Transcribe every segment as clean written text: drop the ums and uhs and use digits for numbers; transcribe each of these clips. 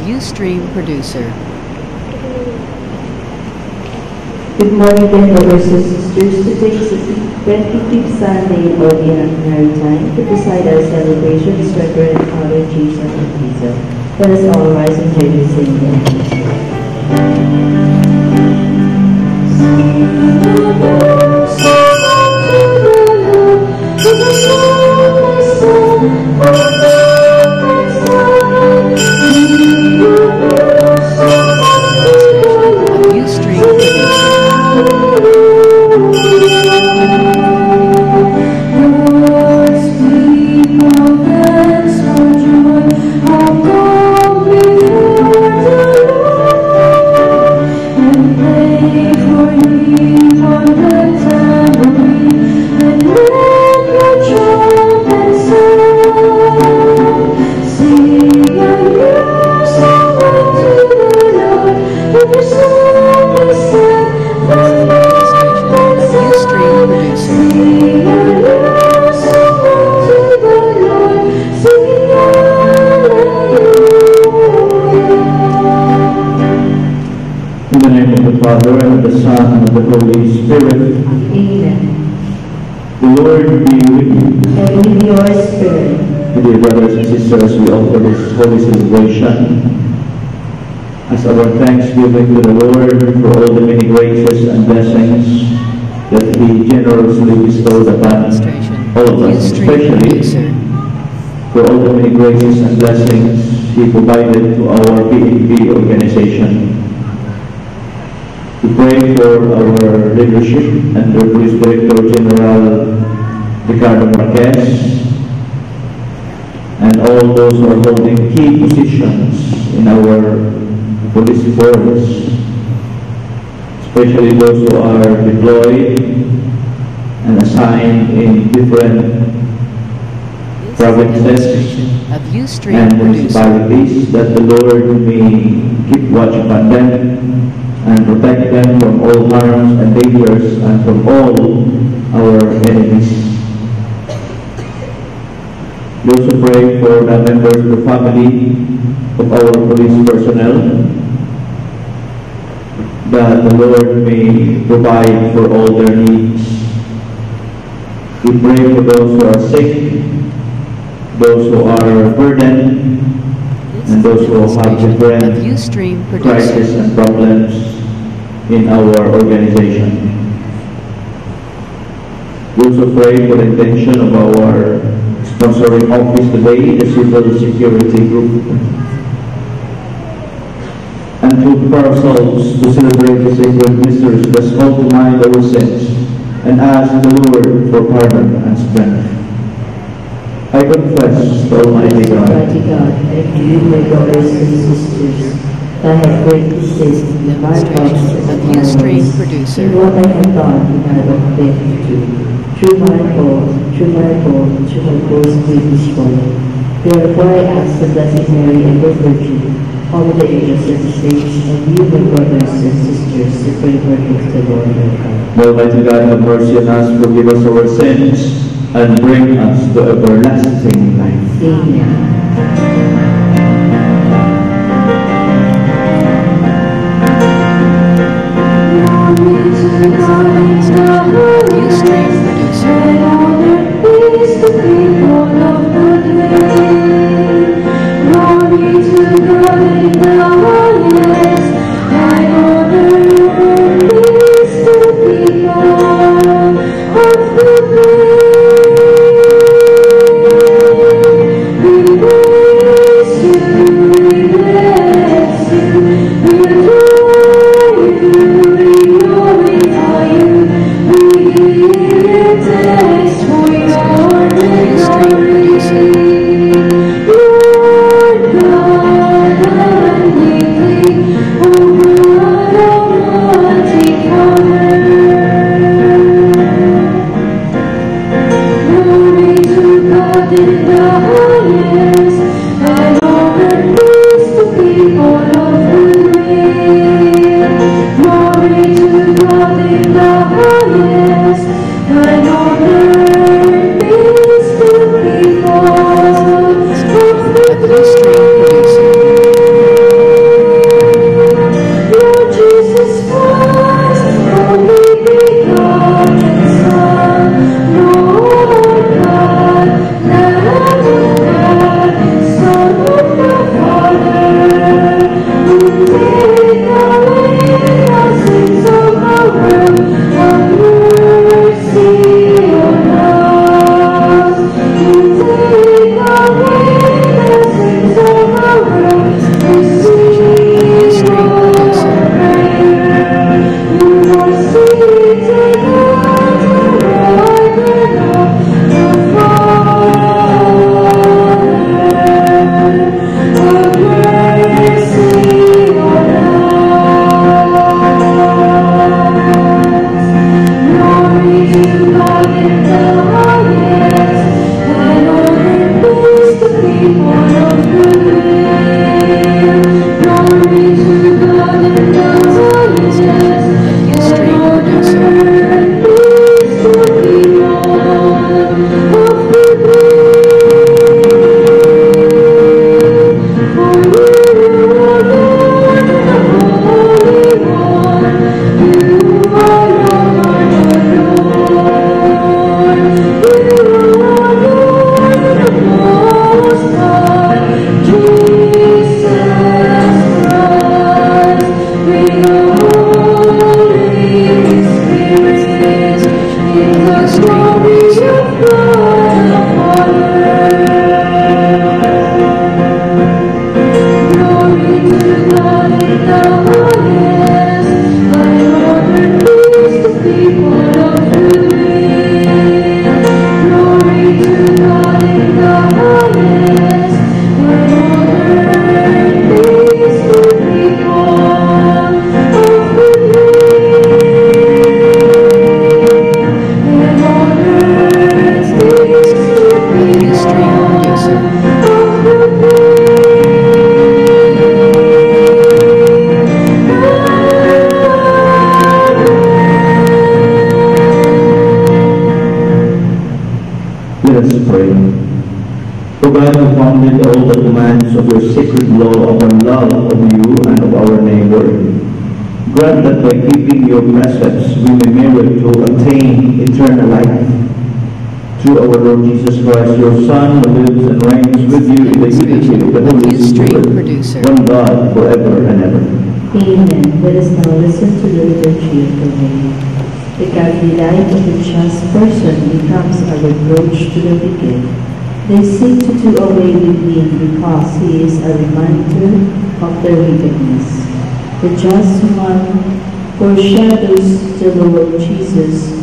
Ustream producer. Good morning, dear brothers and sisters. Today is the 25th Sunday of Ordinary Time. To preside our celebration is Reverend Father Jason Ortiza. Let us all rise and join in singing. Father, and of the Son, and of the Holy Spirit. Amen. The Lord be with you. And with your spirit. Dear brothers and sisters, we offer this holy celebration as our thanksgiving to the Lord for all the many graces and blessings that He generously bestowed upon all of us, especially for all the many graces and blessings He provided to our PNP organization. We pray for our leadership and the Police Director General Ricardo Marquez and all those who are holding key positions in our police force, especially those who are deployed and assigned in different provinces and municipalities, that the Lord may keep watch upon them and protect them from all harms and dangers and from all our enemies. We also pray for the members of the family of our police personnel, that the Lord may provide for all their needs. We pray for those who are sick, those who are burdened, and those who have different crises and problems in our organization. We also pray for the intention of our sponsoring office today, the Civil Security Group, and to prepare ourselves to celebrate the sacred mysteries. Let's call to mind our sins and ask the Lord for pardon and strength. I confess to Almighty God, and to you, my brothers and sisters, that I have greatly sinned in my thoughts and my words, in what I have done and I have failed to do. Through my fault, through my gross greatest fault. Therefore I ask the Blessed Mary, ever Virgin, all the angels and the saints, and you, my brothers and sisters, to pray for me to the Lord our God. Almighty God, have mercy on us, forgive us our sins, and bring us to everlasting life. Amen. We us pray. O God, who founded all the commands of your sacred law upon love of you and of our neighbor, grant that by keeping your precepts we may merit to attain eternal life. Through our Lord Jesus Christ, your Son, who lives and reigns with you in the unity of the Holy Spirit, one God, forever and ever. Amen. Let us now listen to the liturgy of the way. The godly life of a just person becomes a reproach to the wicked. They seek to do away with him because he is a reminder of their wickedness. The just one foreshadows the Lord Jesus,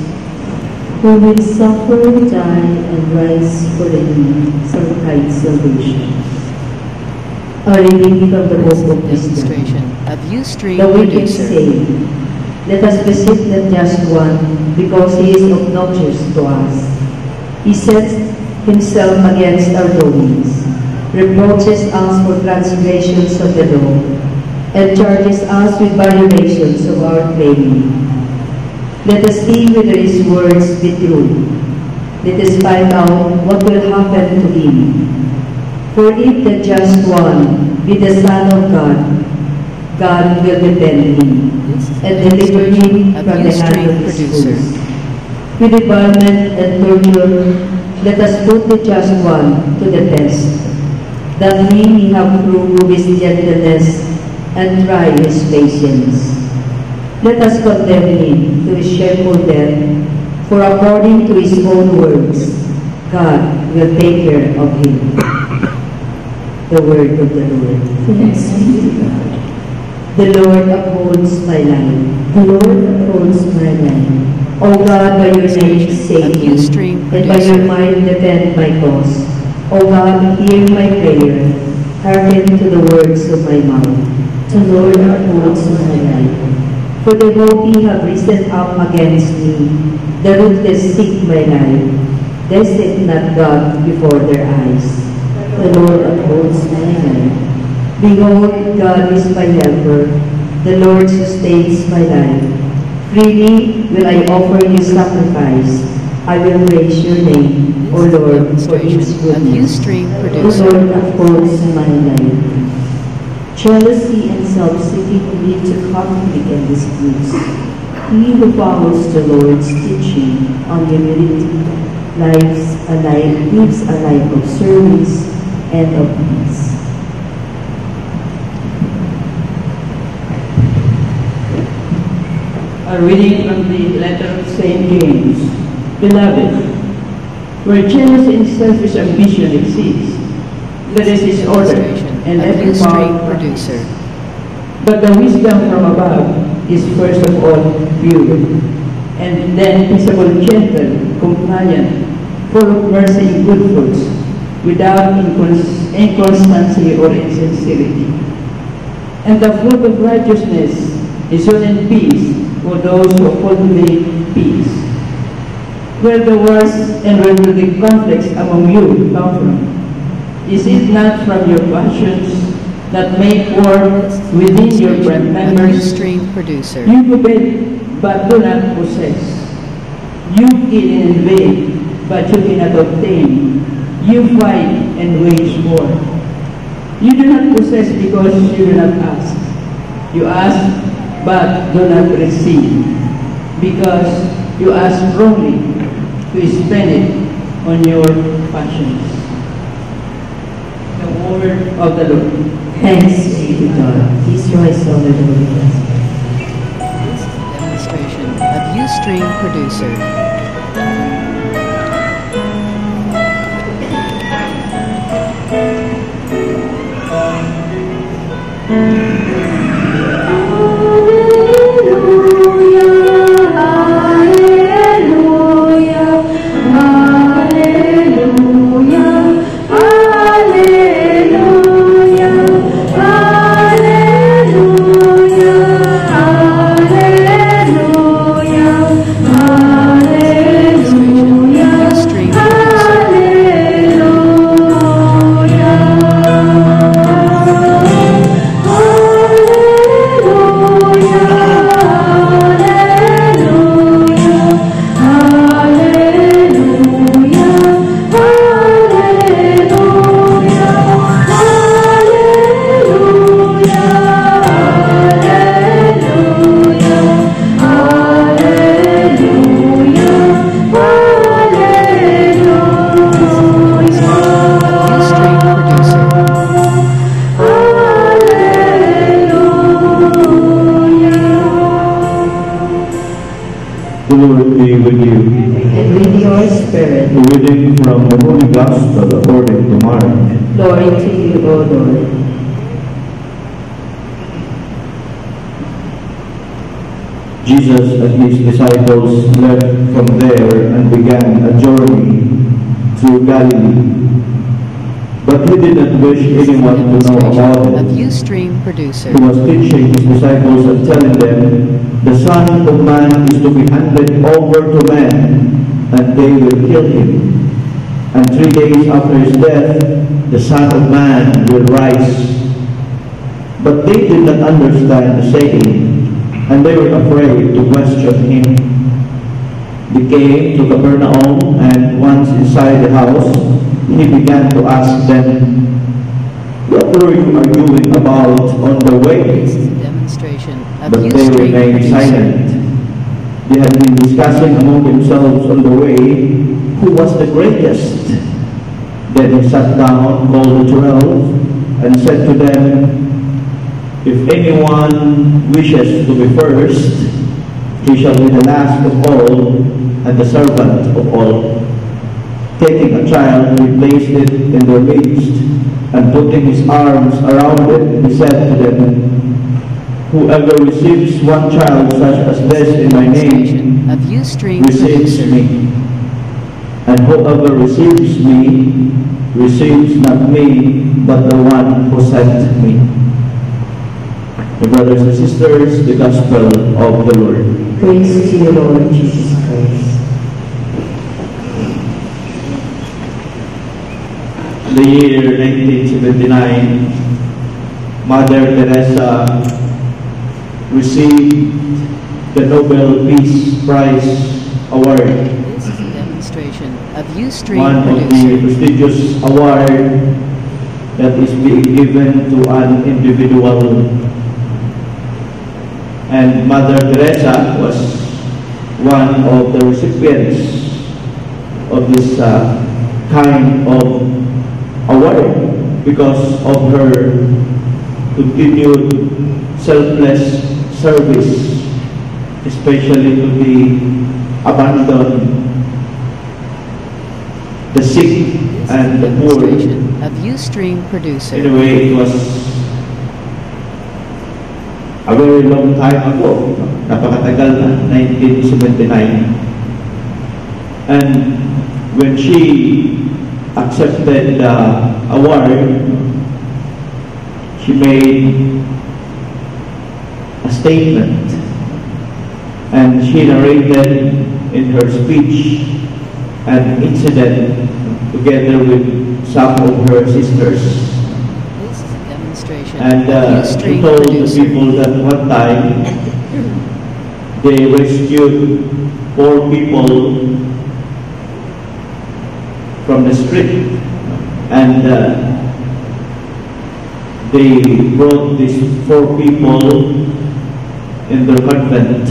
who will suffer, die, and rise for the salvation. A reading from the book of Demonstration of Ustream The wicked producer. say, "Let us visit the just one, because he is obnoxious to us. He sets himself against our doings, reproaches us for transgressions of the law, and charges us with violations of our claim. Let us see whether his words be true. Let us find out what will happen to him. For if the just one be the Son of God, God will defend him and deliver him from the hand of his foes. With defilement and torture, let us put the just one to the test, that he may have proof of his gentleness and try his patience. Let us condemn him to his shameful death, for according to his own words, God will take care of him." The word of the Lord. Thanks be to God. The Lord upholds my life. The Lord upholds my life. O God, by your name save me, and by your might defend my cause. O God, hear my prayer. Hearken to the words of my mouth. The Lord upholds my life. For the haughty have risen up against me. The ruthless seek my life. They set not God before their eyes. The Lord upholds my life. Behold, God is my helper. The Lord sustains my life. Freely will I offer you sacrifice. I will praise your name, O Lord, for his goodness. Ustream The producer. Lord upholds my life. Jealousy and self-seeking lead to conflict and disputes. He who follows the Lord's teaching on humility lives a life of service and of peace. A reading from the letter of St. James. Beloved, where jealousy and selfish ambition exists, let us disorder and Of every Ustream power. producer. But the wisdom from above is first of all pure, and then peaceable, gentle, compliant, full of mercy and good fruits, without inconstancy or insincerity. And the fruit of righteousness is sown in peace for those who cultivate peace. Where the wars and where do the conflicts among you come from? Is it not from your passions that make war within your members? Ustream producer. You forbid, but do not possess. You kill and invade, but you cannot obtain. You fight and wage war. You do not possess because you do not ask. You ask, but do not receive, because you ask wrongly to spend it on your passions. The word of the Lord. Thanks be to God. Please rise on the Holy Gospel. Demonstration of Ustream producer. Hallelujah. Lord be with you. And with your spirit. A reading from the Holy Gospel according to Mark. Glory to you, O Lord. Jesus and his disciples left from there and began a journey through Galilee. But he did not wish anyone to know about A it. Viewstream producer. He was teaching his disciples and telling them, the Son of Man is to be handed over to men, and they will kill him. And 3 days after his death, the Son of Man will rise. But they did not understand the saying, and they were afraid to question him. They came to Capernaum, and once inside the house, he began to ask them, what were you arguing about on the way? This is a demonstration. A But they Viewstream remained producer. silent. They had been discussing among themselves on the way who was the greatest. Then he sat down, called the 12, and said to them, if anyone wishes to be first, he shall be the last of all and the servant of all. Taking a child, he placed it in their midst, and putting his arms around it, he said to them, whoever receives one child such as this in my name, A Viewstream receives producer. me. And whoever receives me, receives not me, but the one who sent me. My brothers and sisters, the Gospel of the Lord. Praise to you, Lord Jesus Christ. In the year 1979, Mother Teresa received the Nobel Peace Prize Award, This is a demonstration. A Viewstream one of the producer. prestigious award that is being given to an individual. And Mother Teresa was one of the recipients of this kind of award because of her continued selfless service, especially to the abandoned, the sick, This and is a the poor. demonstration. A Viewstream producer. Anyway, it was a very long time ago, napakatagal na, 1979. And when she accepted the award, she made a statement, and she narrated in her speech an incident together with some of her sisters. This is a demonstration. And A she Viewstream told the producer. people that one time they rescued 4 people from the street, and they brought these 4 people in their convent.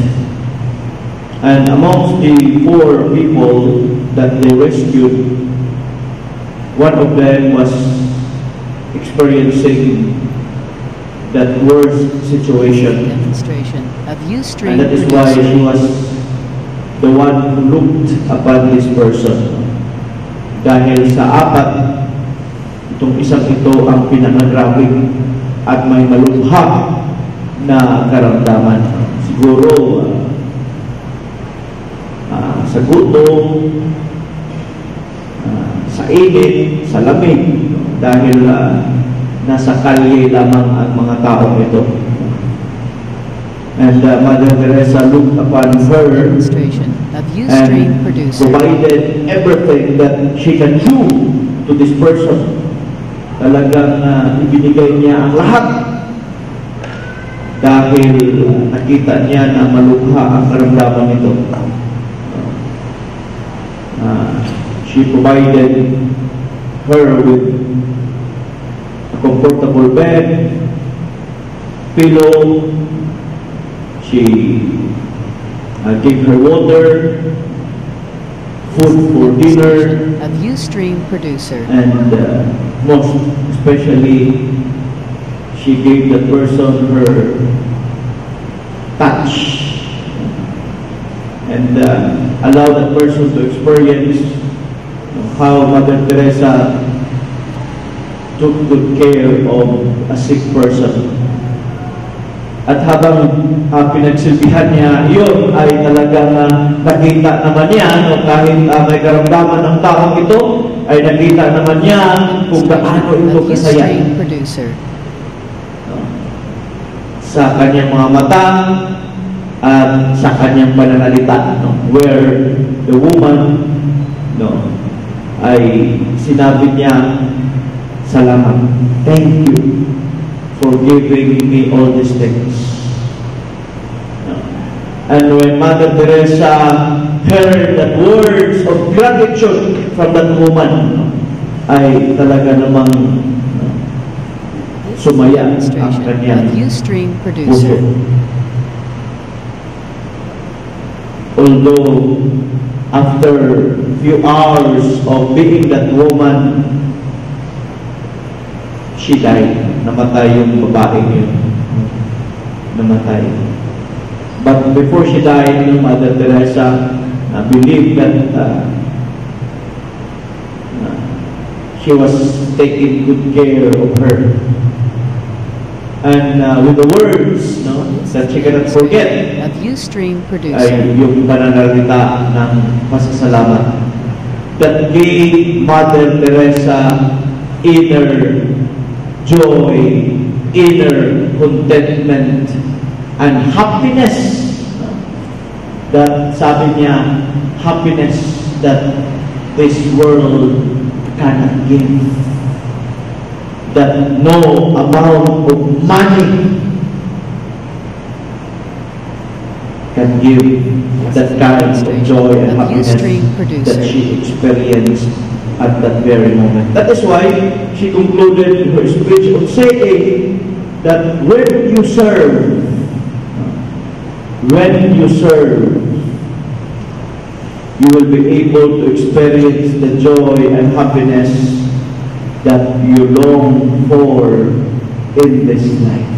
And amongst the 4 people that they rescued, one of them was experiencing that worst situation. Demonstration. A Viewstream And that is why producer. she was the one who looked upon this person. Dahil sa 4, itong isang ito ang pinakagrabe at may malubha na karamdaman. Siguro sa gutom, sa init, sa lamig, dahil nasa kalye lamang ang mga taong ito. And Mother Teresa looked upon her Demonstration. A Viewstream and producer. provided everything that she can do to this person. Talagang ibinigay niya ang lahat dahil nakita niya na malubha ang karamdaman nito. She provided her with a comfortable bed, pillow. She gave her water, food for dinner, A Viewstream producer. and most especially, she gave the person her touch. and allow that person to experience how Mother Teresa took good care of a sick person. At habang pinagsilbihan niya, yun ay talagang nakita naman niya, no, kahit may karamdaman ng taong ito, ay nakita naman niya kung gaano ito kasaya. Sa kanyang mga mata at sa kanyang pananalita, no, where the woman, no, ay sinabi niya, salamat, thank you for giving me all these things. And when Mother Teresa heard the words of gratitude from that woman, ay talaga namang sumaya ang kanyang puso. Although after few hours of being that woman, she died. Namatay yung babaeng yun. Namatay. But before she died, Mother Teresa believed that she was taking good care of her. And with the words, no, that she cannot forget, ay yung pananalita ng pasasalamat that gave Mother Teresa inner joy, inner contentment, and happiness. That sabi niya, happiness that this world cannot give. That no amount of money can give that kind of joy and happiness that she experienced at that very moment. That is why she concluded her speech of saying that when you serve, you will be able to experience the joy and happiness that you long for in this life.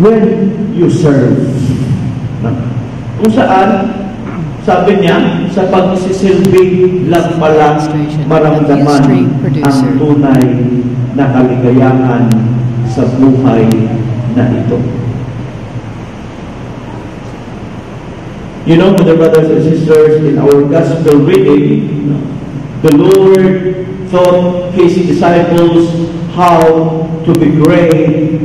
When you serve. Kung saan, sabi niya, sa pagsisilbi lang pala maramdaman ang tunay na kaligayahan sa buhay na ito. You know, my brothers and sisters, in our gospel reading, the Lord taught His disciples how to be great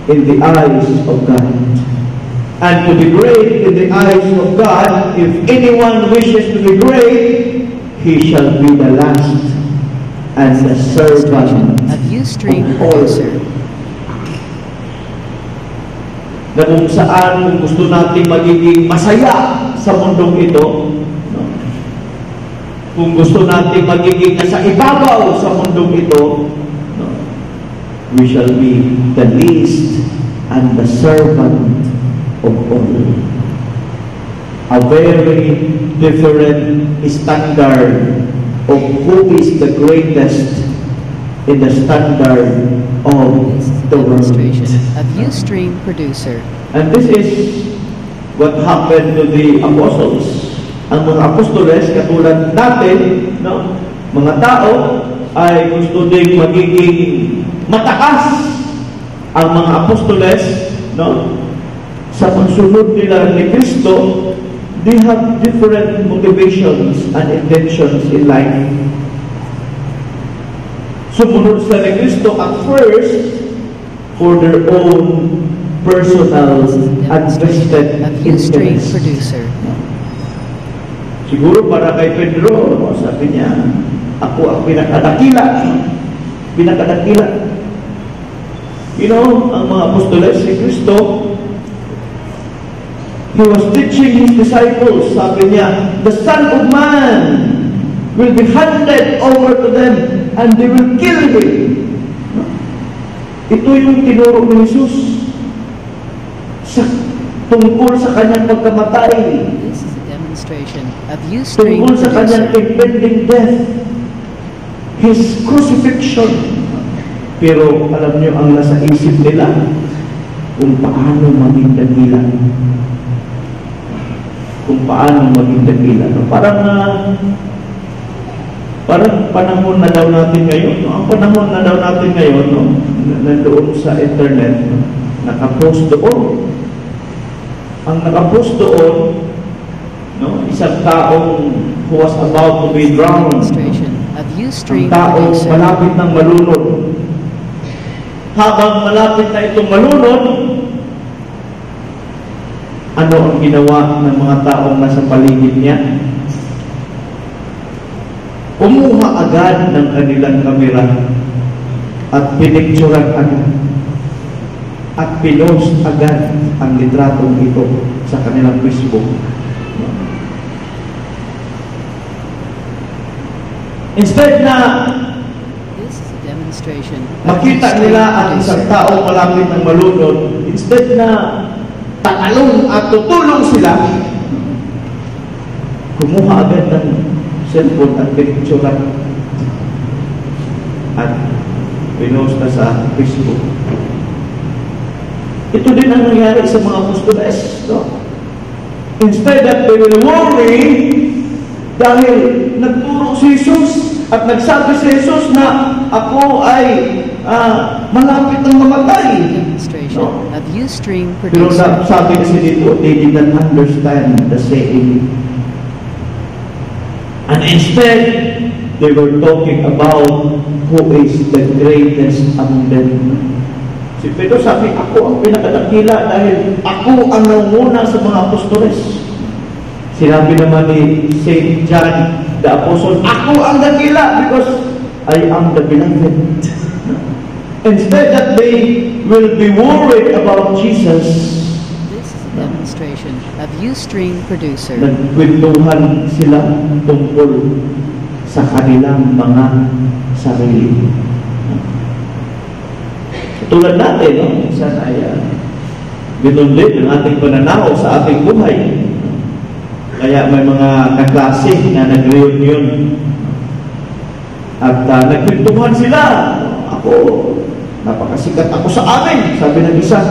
in the eyes of God. And to be great in the eyes of God, if anyone wishes to be great, he shall be the last and the servant of all. Na kung saan, kung gusto natin magiging masaya sa mundong ito, no? Kung gusto natin magiging nasa ibabaw sa mundong ito, no? We shall be the least and the servant of all. A very different standard of who is the greatest in the standard of the world. A Ustream producer. And this is what happened to the apostles. Ang mga apostoles, katulad natin, no, mga tao ay gusto ding magiging matakas. Ang mga apostoles, no, sa pagsunod nila ni Kristo, they have different motivations and intentions in life. Sumunod sila ni Kristo at first for their own personal and vested interest. Siguro para kay Pedro, sabi niya, ako ang pinakadakila. Pinakadakila. You know, ang mga apostoles ni Kristo, He was teaching His disciples, sabi niya, the Son of Man will be handed over to them and they will kill Him. Ito yung tinuro ni Jesus tungkol sa kanyang pagkamatay. This is a demonstration of Ustream tungkol sa kanyang impending death, His crucifixion. Pero alam niyo ang nasa isip nila kung paano maging dakila. kung paano maging dakila. No? Parang panahon na daw natin ngayon. No? Ang panahon na daw natin ngayon, no? Nandoon sa internet, no? Nakapost doon. Ang nakapost doon, no? Isang taong who was about to be drowned. Demonstration of Ang Ustream taong producer. malapit ng malunod. Habang malapit na itong malunod, ano ang ginawa ng mga taong nasa paligid niya? Kumuha agad ng kanilang kamera at pinicturan agad at pinost agad ang litratong ito sa kanilang Facebook. Instead na This is a demonstration of makita nila ang isang producer. taong malapit ng malunod, instead na tatalon at tutulong sila, kumuha agad ng cellphone at picturean at pinost na sa Facebook. Ito din ang nangyari sa mga apostles. No? Instead that they will worry, dahil nagturo si Jesus at nagsabi si Jesus na ako ay malapit ng mamatay. Demonstration No? of Ustream Pero producer. sabi kasi dito, they did not understand the saying. And instead, they were talking about who is the greatest among them. Si Pedro sabi, ako ang pinakadakila dahil ako ang nanguna sa mga apostoles. Sinabi naman ni St. John the Apostle, ako ang dakila because I am the beloved. Instead that they will be worried about Jesus, This is a demonstration of Ustream producer. nagkwentuhan sila tungkol sa kanilang mga sarili. Tulad natin, no? Minsan ay binundin ang ating pananaw sa ating buhay. Kaya may mga kaklase na nag-reunion at nagkwentuhan sila. Ako, napakasikat ako sa amin, sabi ng isa.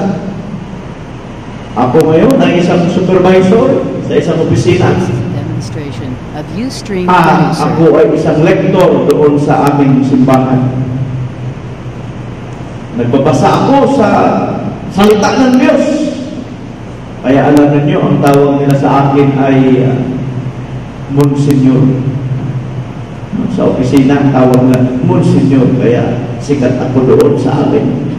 Ako ngayon ay isang supervisor sa isang opisina. This is a demonstration of Ustream producer. Ako ay isang lektor doon sa aming simbahan. Nagbabasa ako sa salita ng Diyos. Kaya alam niyo, ang tawag nila sa akin ay Monsignor. Sa opisina, ang tawag na Monsignor. Kaya sikat ako doon sa amin.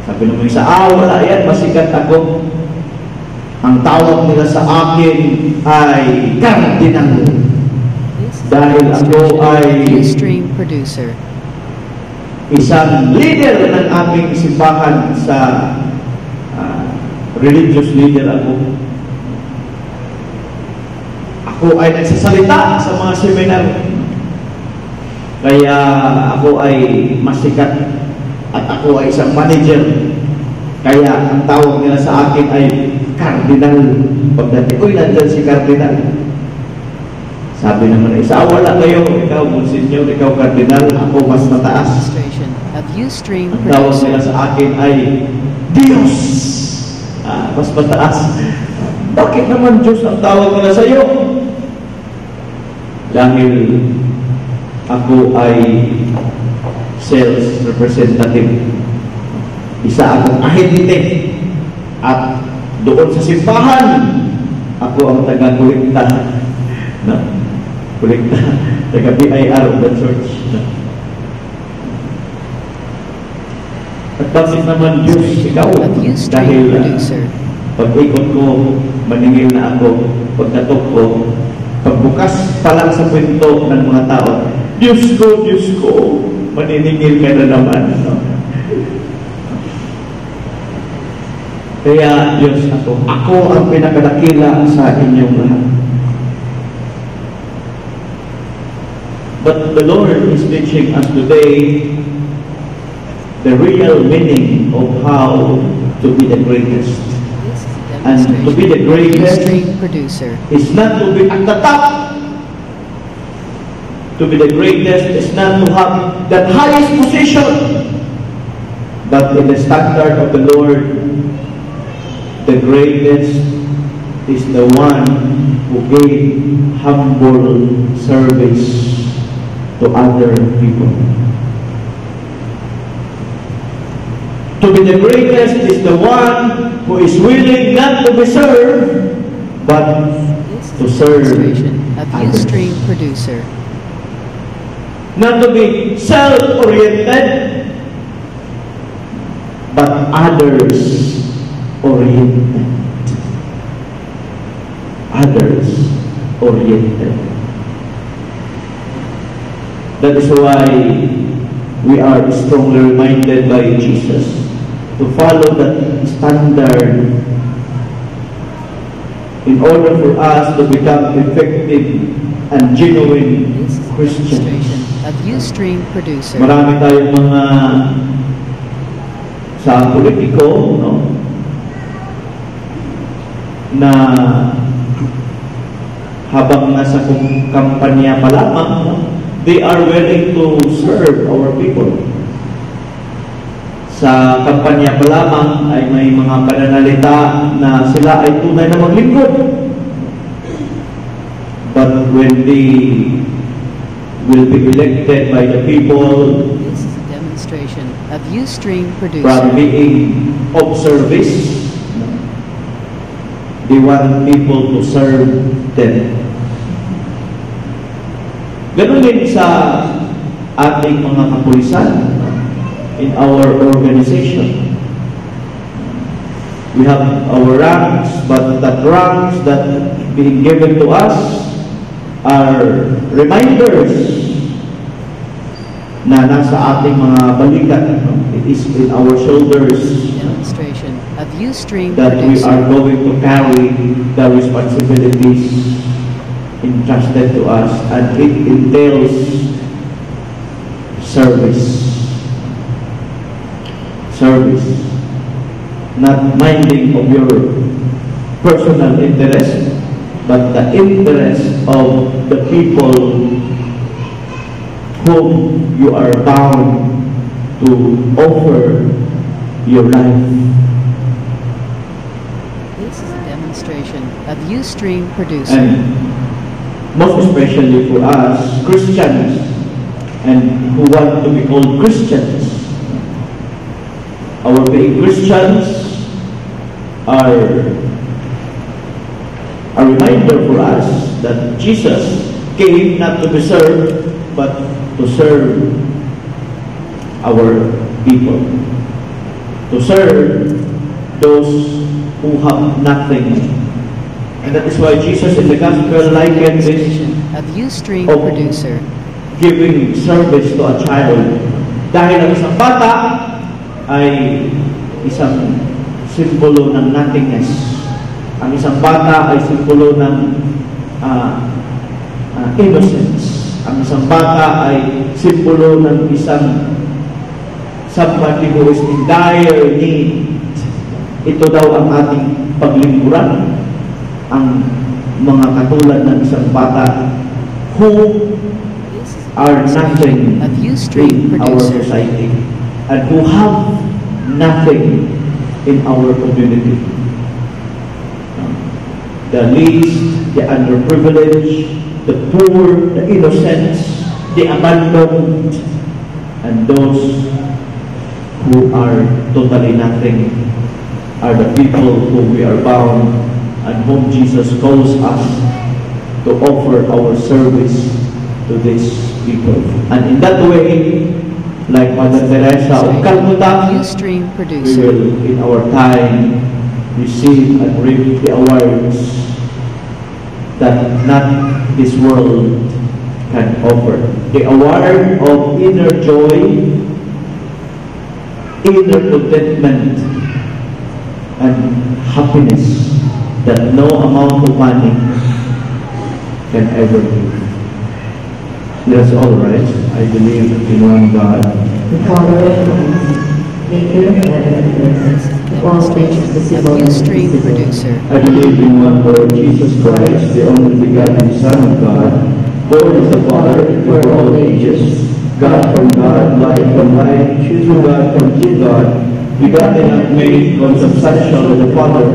Sabi naman isa, wala yan, masikat ako. Ang tawag nila sa akin ay Cardinal. This is a Dahil ako demonstration ay of Ustream producer. isang leader ng aming simbahan sa religious leader ako. Ako ay nagsasalita sa mga seminar. Kaya ako ay masikat at ako ay isang manager. Kaya ang tawag nila sa akin ay Cardinal. Pagdating ko, nandyan si Cardinal. Sabi naman isa, wala kayo. Ikaw, Monsignor, ikaw, Cardinal. Ako mas mataas. Demonstration of Ustream Ang tawag nila producer. sa akin ay Diyos. Mas mataas. Bakit naman Diyos ang tawag nila sa iyo? Dahil ako ay sales representative. Isa akong ahente. At doon sa simbahan, ako ang taga-kulikta. No? Kulikta. Taga-BIR of the church. No? At bakit naman Diyos ikaw? Of Ustream Dahil producer. pag-ikot ko, maningil na ako. Pagkatok ko, pagbukas pa lang sa kwento ng mga tao, Diyos ko, maniningil ka na naman. No? Kaya Diyos ako. Ako ang pinakadakila sa inyong lahat. But the Lord is teaching us today the real meaning of how to be the greatest. This is a And to be the demonstration of greatest Ustream producer. is not to be at the top. To be the greatest is not to have that highest position. But in the standard of the Lord, the greatest is the one who gave humble service to other people. To be the greatest is the one who is willing not to be served, but to serve Demonstration of others. Ustream producer. Not to be self-oriented, but others-oriented. Others-oriented. That is why we are strongly reminded by Jesus to follow that standard in order for us to become effective and genuine This is a Christians. demonstration of Ustream producer. Marami tayong mga sa politiko, no, na habang nasa kampanya pa lamang, no, they are willing to serve our people. Sa kampanya pa lamang ay may mga pananalita na sila ay tunay na maglingkod. But when they will be elected by the people This is a demonstration of Ustream producer. from being of service, they want people to serve them. Ganun din sa ating mga kapulisan in our organization. We have our ranks, but the ranks that being given to us are reminders na nasa ating mga balikat. It is in our shoulders Demonstration of Ustream that we producer. are going to carry the responsibilities entrusted to us, and it entails service. Service. Not minding of your personal interest, but the interest of the people whom you are bound to offer your life. This is a demonstration of Ustream producer. And most especially for us Christians and who want to be called Christians, our being Christians are a reminder for us that Jesus came not to be served, but to serve our people, to serve those who have nothing. And that is why Jesus in the Gospel likened this Demonstration of Ustream Oh. producer. giving service to a child. Dahil ang isang bata ay isang simbolo ng nothingness. Ang isang bata ay simbolo ng innocence. Ang isang bata ay simbolo ng isang somebody who is in dire need. Ito daw ang ating paglingkuran. Ang mga katulad ng isang bata who This is a are demonstration nothing of Ustream in our producer. society and who have nothing in our community. The least, the underprivileged, the poor, the innocents, the abandoned, and those who are totally nothing are the people whom we are bound and whom Jesus calls us to offer our service to these people. And in that way, like Mother Teresa of Calcutta, Ustream we producer. will in our time receive and reap the awards that not this world can offer. The award of inner joy, inner contentment, and happiness that no amount of money can ever give. That's all right. I believe in one God. The Father of lights, maker of heaven and earth, all things visible and Ustream invisible. producer. I believe in one Lord Jesus Christ, the only begotten Son of God, born of the Father before all ages, God from God, light from light, true God from true God, begotten and made consubstantial with the Father,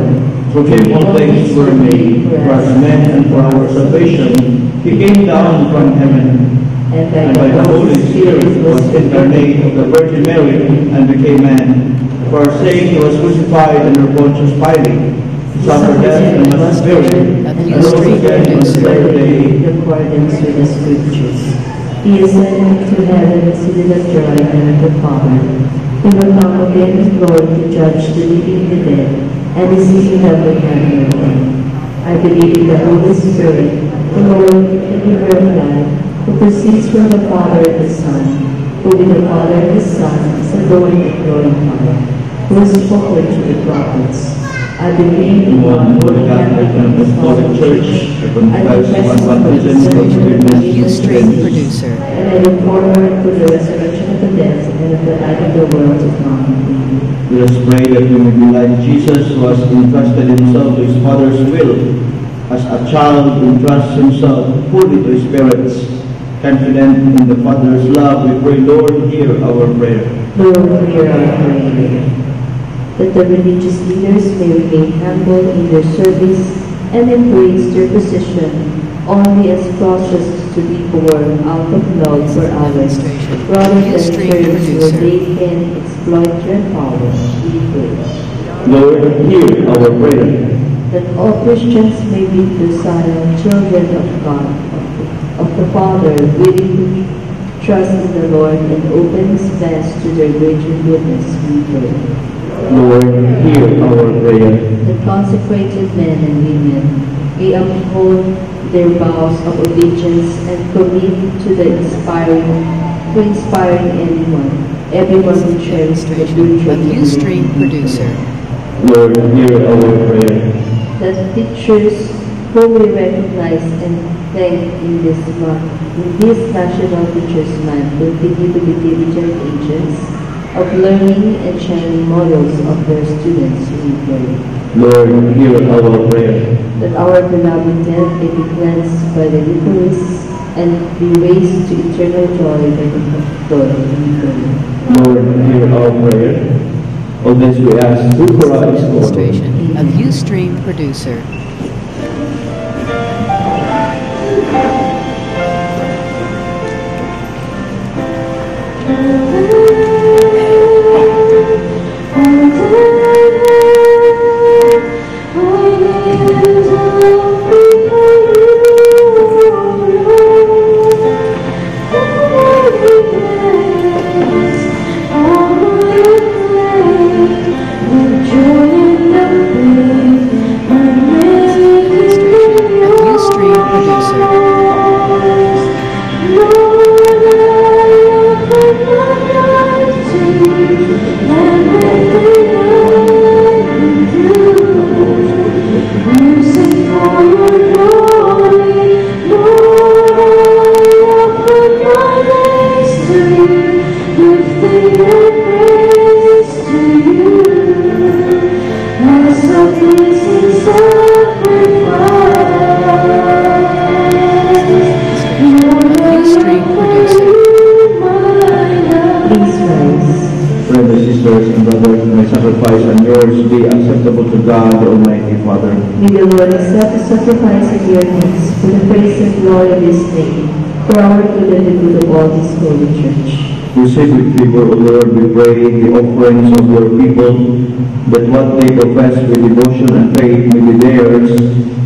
For him all things were made, for us men and for our salvation. He came down from heaven, and by the Holy Spirit was incarnate of the Virgin Mary and became man. For our sake he was crucified under Pontius Pilate. He suffered death and was buried, and rose again on the third day. In accordance with the Scriptures, he ascended to heaven, seated at the right hand of the Father. He will come again in glory to judge the living and the dead, and is seated at the right hand of God. I believe in the Holy Spirit, the Lord, the giver of life, who proceeds from the Father and the Son, who with the Father and the Son is adored and glorified, who has spoken to the prophets. I believe in one holy Catholic and Apostolic Church. I confess one baptism for forgiveness of of Ustream sins. producer. And I look forward to the resurrection of the dead and of the life of the world to come. Let us pray that we may be like Jesus, who has entrusted himself to his Father's will. As a child entrusts himself fully to his parents, confident in the Father's love, we pray, Lord, hear our prayer. Lord, hear our prayer. That the religious leaders may remain humble in their service and embrace their position only as cautious to be poor out of love for others, rather than serve where they can exploit their power. We pray. Lord, hear our prayer. That all Christians may be docile children of God, of the Father, willing to trust in the Lord and open his plans to their greater goodness. We pray. Lord, hear our prayer. The consecrated men and women may uphold their vows of obedience and commit to inspiring everyone who shares the virtue of Ustream producer. Lord, hear our prayer. That teachers who we recognize and thank in this National Teachers Month continue to be diligent agents of learning and shining models of their students. We pray. Lord, hear our prayer. That our beloved dead may be cleansed by the Eucharist and be raised to eternal joy by the Lord. We pray. Lord, hear our prayer. All this we ask through Christ our Lord. Administration of Ustream producer. To God, the Almighty Father. May the Lord accept the sacrifice of your hands for the praise and glory of his name, for our good and the good of all his holy church. Receive with favor, O Lord, we pray, the offerings of your people, that what they profess with devotion and faith may be theirs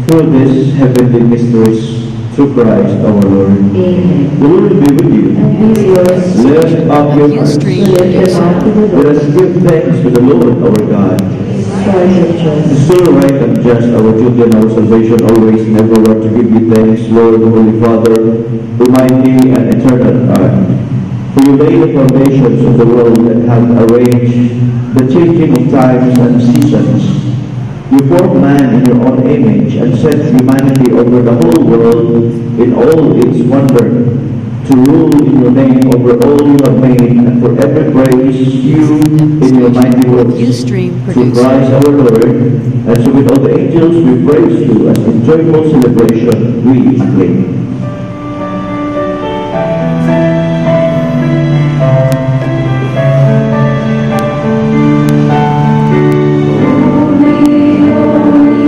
through these heavenly mysteries, through Christ our Lord. Amen. The Lord be with you. And with yours. Lift up your hearts. Let us give thanks to the Lord our God. It is so right and just, our duty and our salvation always and everywhere to give you thanks, Lord, Holy Father, Almighty and eternal God. For you lay the foundations of the world and have arranged the changing of times and seasons. You formed man in your own image and set humanity over the whole world in all its wonder, to rule in your name over all you have made, and forever praise you in your mighty works. Through Christ our Lord, and so with all the angels we praise you as in joyful celebration we acclaim. Holy, holy,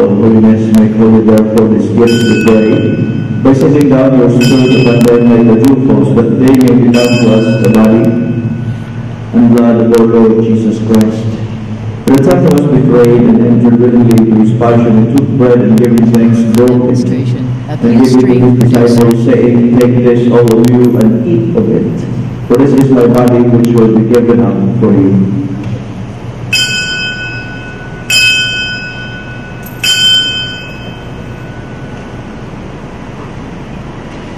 all holiness, make holy therefore this gift we pray, by sending down your Spirit upon them like the dew falls, that they may become to us the body and blood of our Lord Jesus Christ. For the time was betrayed and entered willingly into his passion, and took bread and giving thanks, broke it, Demonstration of and gave it to Ustream his producer. disciples, saying, Take this, all of you, and eat of it. For this is my body which will be given up for you.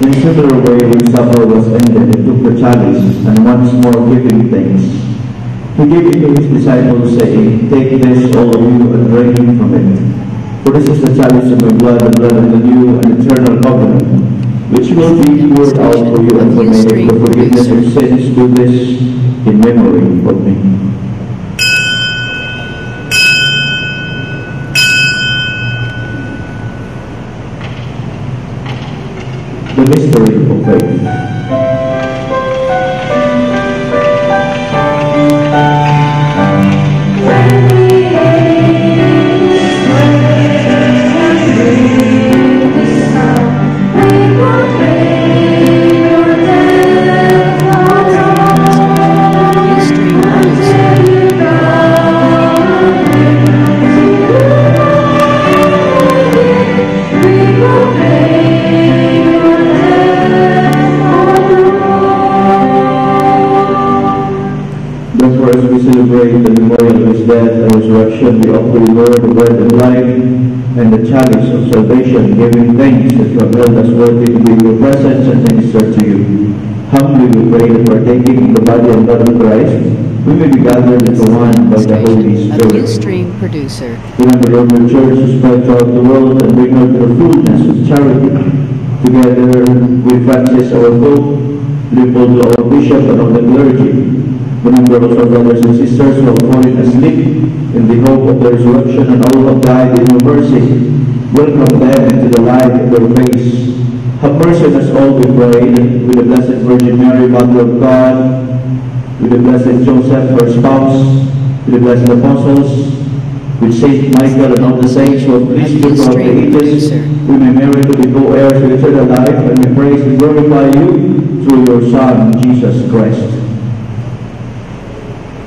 In a similar way, when supper was ended, he took the chalice, and once more giving thanks, he gave it to his disciples, saying, Take this, all of you, and drink from it. For this is the chalice of my blood, the blood of the new and eternal covenant, which will be poured out for you and for many for forgiveness of sins. Do this in memory of me. The mystery of faith. Celebrate the memorial of his death and resurrection, we offer you, Lord, the bread of life and the chalice of salvation, giving thanks that you have held us worthy to be in your presence and minister to you. Humbly we pray that partaking in the body and blood of Christ, we may be gathered into one by the Holy Of Spirit. Ustream producer. Remember, Lord, your church is spread throughout the world and bring out your fullness of charity. Together with Francis, our Pope, Leopold, our Bishop, and all the clergy, remember also brothers and sisters who have fallen asleep in the hope of the resurrection, and all who have died in your mercy. Welcome them into the light of your face. Have mercy on us all, we pray, with the Blessed Virgin Mary, Mother of God, with the Blessed Joseph, her spouse, with the Blessed Apostles, with Saint Michael and all the saints who have pleased you throughout the ages. We may merit to be co-heirs with eternal life, and we praise and glorify you through your Son, Jesus Christ.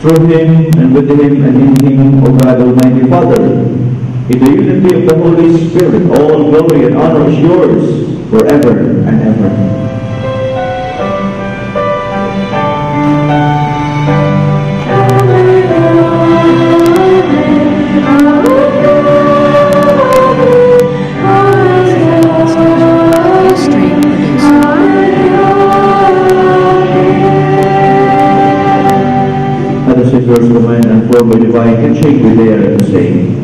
Through him, and with him, and in him, O God, Almighty Father, in the unity of the Holy Spirit, all glory and honor is yours forever and ever. Verse command and form by divine and shake with the air and say,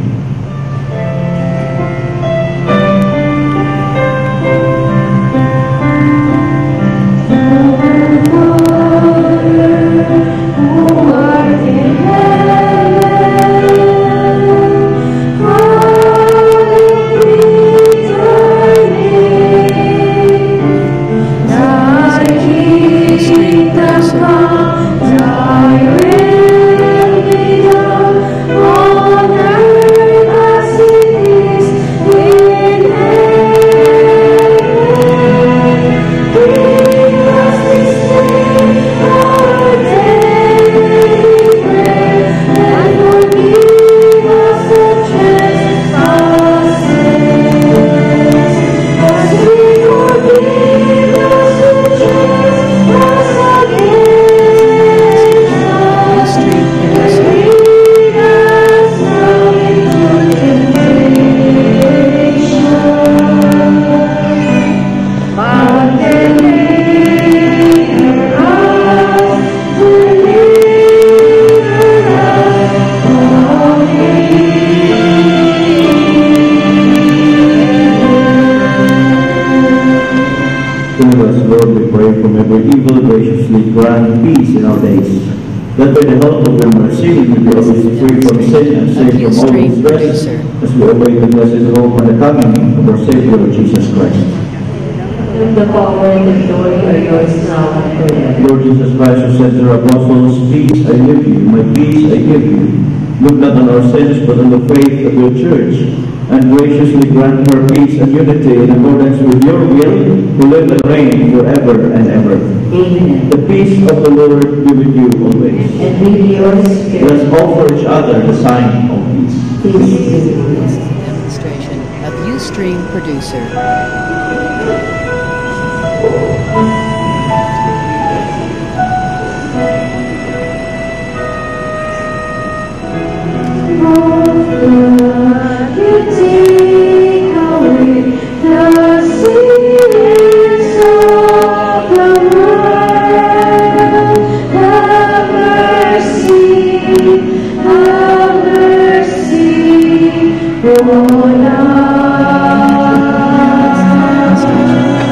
grant peace in our days, that by the help of your mercy we may be always free from sin and safe from all distress, as we await the blessed hope and the coming of our Savior Jesus Christ. The power and the glory are yours now and forever. Lord Jesus Christ, who said to our apostles, Peace I give you, my peace I give you. Look not on our sins, but on the faith of your church, and graciously grant her peace and unity in accordance with your will, who live and reign forever and ever. Amen. The peace of the Lord be with you always. And with your spirit. Let us offer each other the sign of peace. Peace be with you. This is a demonstration of Ustream Producer.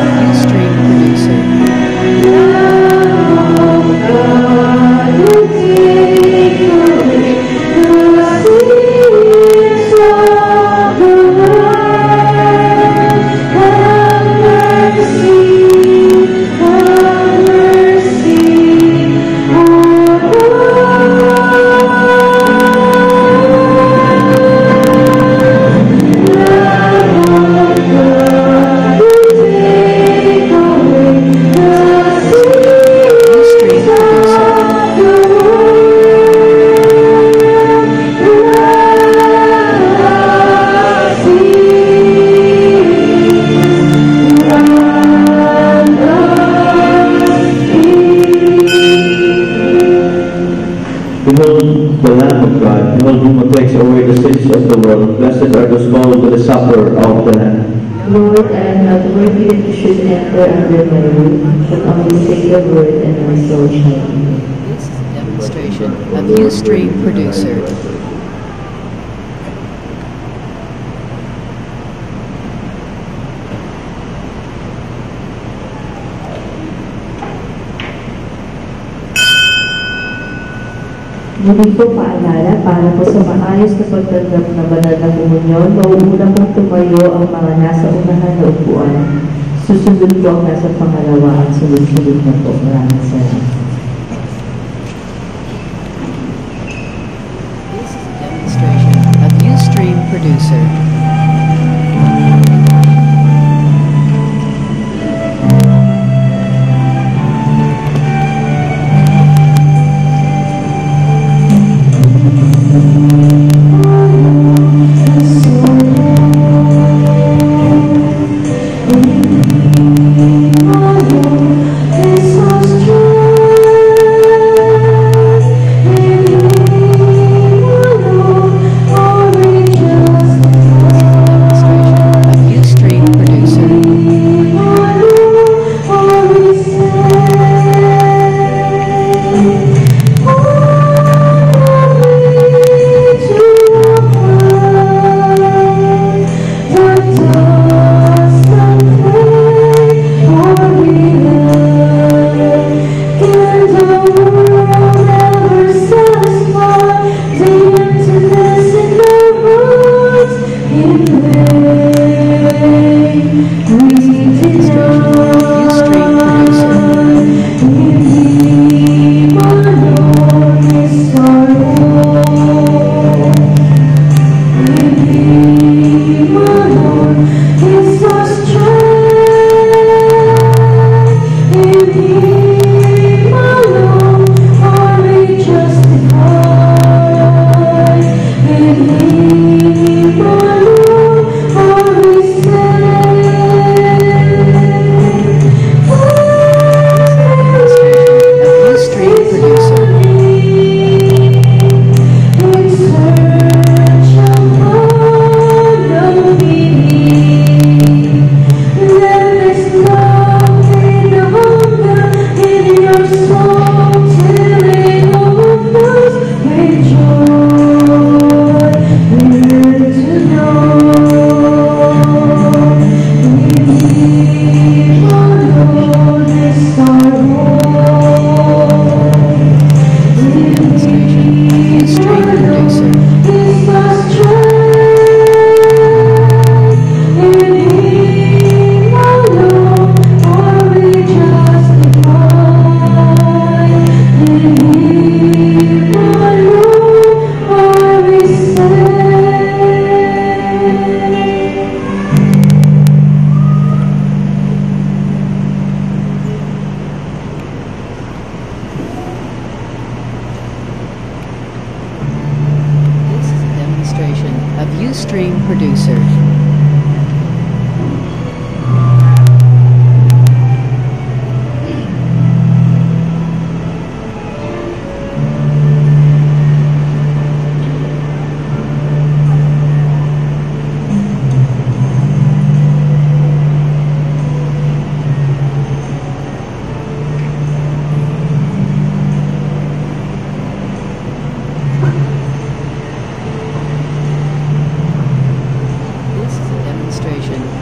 Ustream Producer. Ustream Producer. Behold the Lamb of God, behold him who takes away the sins of the world. Blessed are those called to the supper of the Lamb. Lord, I am not worthy that you should enter under my roof, but only say the word and my soul shall be healed. This is a demonstration of Ustream Producer. Muli po paalala, para po sa maayos na pagtanggap ng banal na komunyon, mauuna pong tumayo ang mga nasa unahan na upuan. Susunod po ang nasa pangalawa at sunod-sunod na po. Maraming salamat. This is a demonstration of Ustream Producer.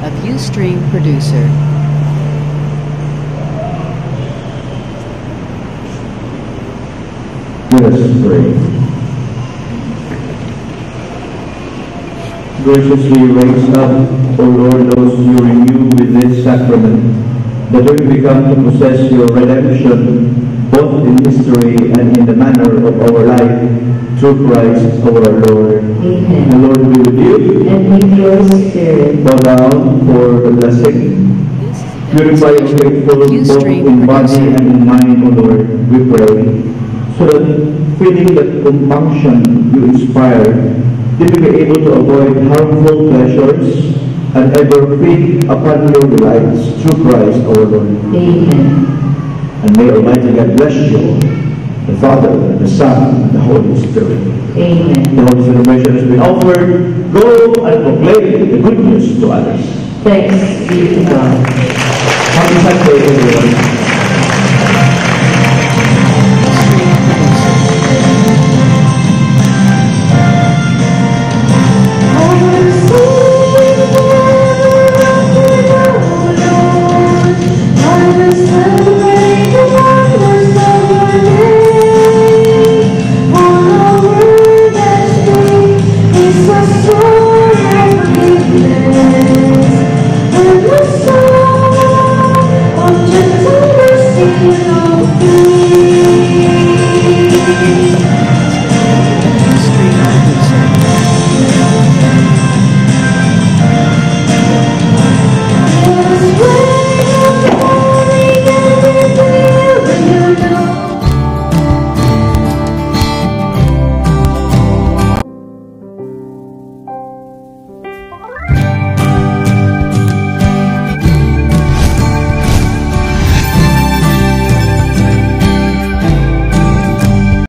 of Ustream producer. Let us pray. Graciously raise up, O Lord, those you renew with this sacrament, that we become to possess your redemption, both in history and in the manner of our life, through Christ our Lord. Amen. The Lord be with you. And with your spirit. Bow down for the blessing. Purify your faithful both in body and in mind, O Lord, we pray, so that feeling that compunction you inspire, they will be able to avoid harmful pleasures and ever feed upon your delights through Christ our Lord. Amen. And may Almighty God bless you, the Father, and the Son, and the Holy Spirit. Amen. The Holy Celebration has been offered. Go and proclaim the good news to others. Thanks be to God. Happy Sunday, everyone.